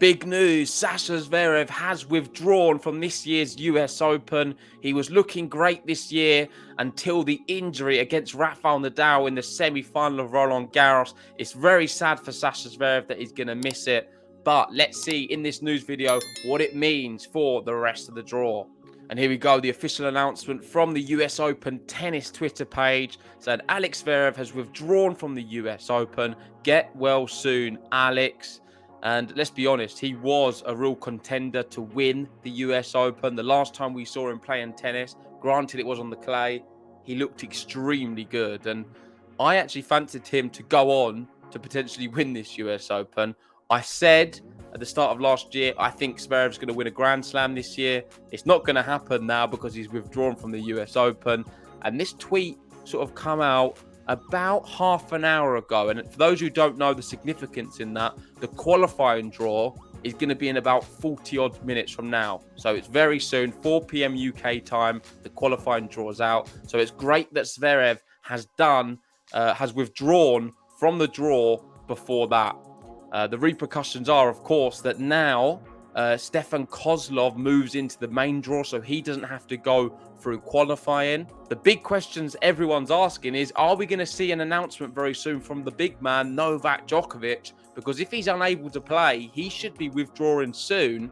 big news. Sasha Zverev has withdrawn from this year's US Open. He was looking great this year until the injury against Rafael Nadal in the semi-final of Roland Garros. It's very sad for Sasha Zverev that he's going to miss it. But let's see in this news video what it means for the rest of the draw. And here we go, the official announcement from the US Open tennis Twitter page said Alex Zverev has withdrawn from the US Open. Get well soon, Alex. And let's be honest, he was a real contender to win the US Open. The last time we saw him playing tennis, granted it was on the clay, he looked extremely good. And I actually fancied him to go on to potentially win this US Open. I said at the start of last year, I think Zverev's going to win a Grand Slam this year. It's not going to happen now because he's withdrawn from the US Open. And this tweet sort of come out about half an hour ago. And for those who don't know the significance in that, the qualifying draw is going to be in about 40 odd minutes from now. So it's very soon, 4 p.m. UK time, the qualifying draws out. So it's great that Zverev has withdrawn from the draw before that. The repercussions are, of course, that now Stefan Kozlov moves into the main draw, so he doesn't have to go through qualifying. The big questions everyone's asking is, are we going to see an announcement very soon from the big man, Novak Djokovic? Because if he's unable to play, he should be withdrawing soon.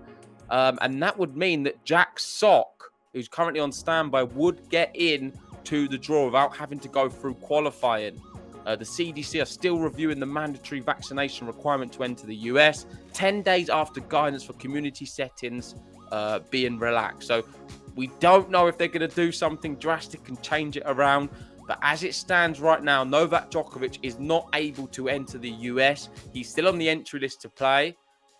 And that would mean that Jack Sock, who's currently on standby, would get in to the draw without having to go through qualifying. The CDC are still reviewing the mandatory vaccination requirement to enter the US 10 days after guidance for community settings being relaxed. So we don't know if they're going to do something drastic and change it around. But as it stands right now, Novak Djokovic is not able to enter the US. He's still on the entry list to play.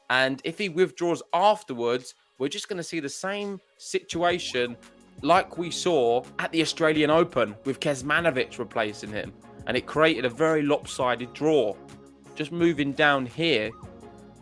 And if he withdraws afterwards, we're just going to see the same situation like we saw at the Australian Open with Kecmanovic replacing him. And it created a very lopsided draw. Just moving down here,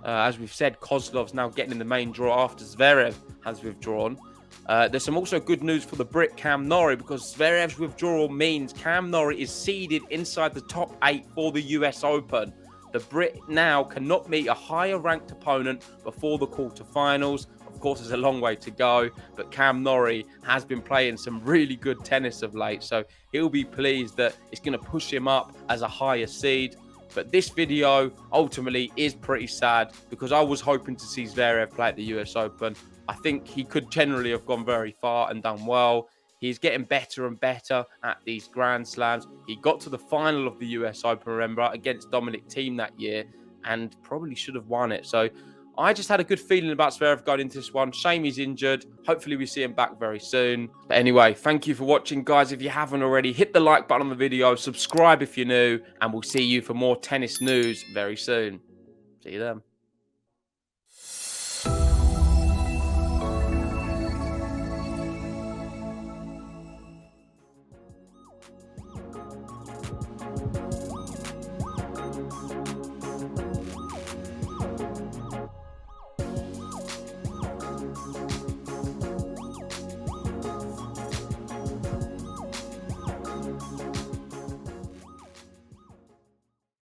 as we've said, Kozlov's now getting in the main draw after Zverev has withdrawn. There's some also good news for the Brit Cam Norrie, because Zverev's withdrawal means Cam Norrie is seeded inside the top 8 for the US Open. The Brit now cannot meet a higher ranked opponent before the quarterfinals. Of course, there's a long way to go, but Cam Norrie has been playing some really good tennis of late, so he'll be pleased that it's going to push him up as a higher seed. But this video ultimately is pretty sad because I was hoping to see Zverev play at the US Open. I think he could generally have gone very far and done well. He's getting better and better at these Grand Slams. He got to the final of the US Open, remember, against Dominic Thiem that year, and probably should have won it. So I just had a good feeling about Zverev going into this one. Shame he's injured. Hopefully we see him back very soon. But anyway, thank you for watching, guys. If you haven't already, hit the like button on the video, subscribe if you're new, and we'll see you for more tennis news very soon. See you then.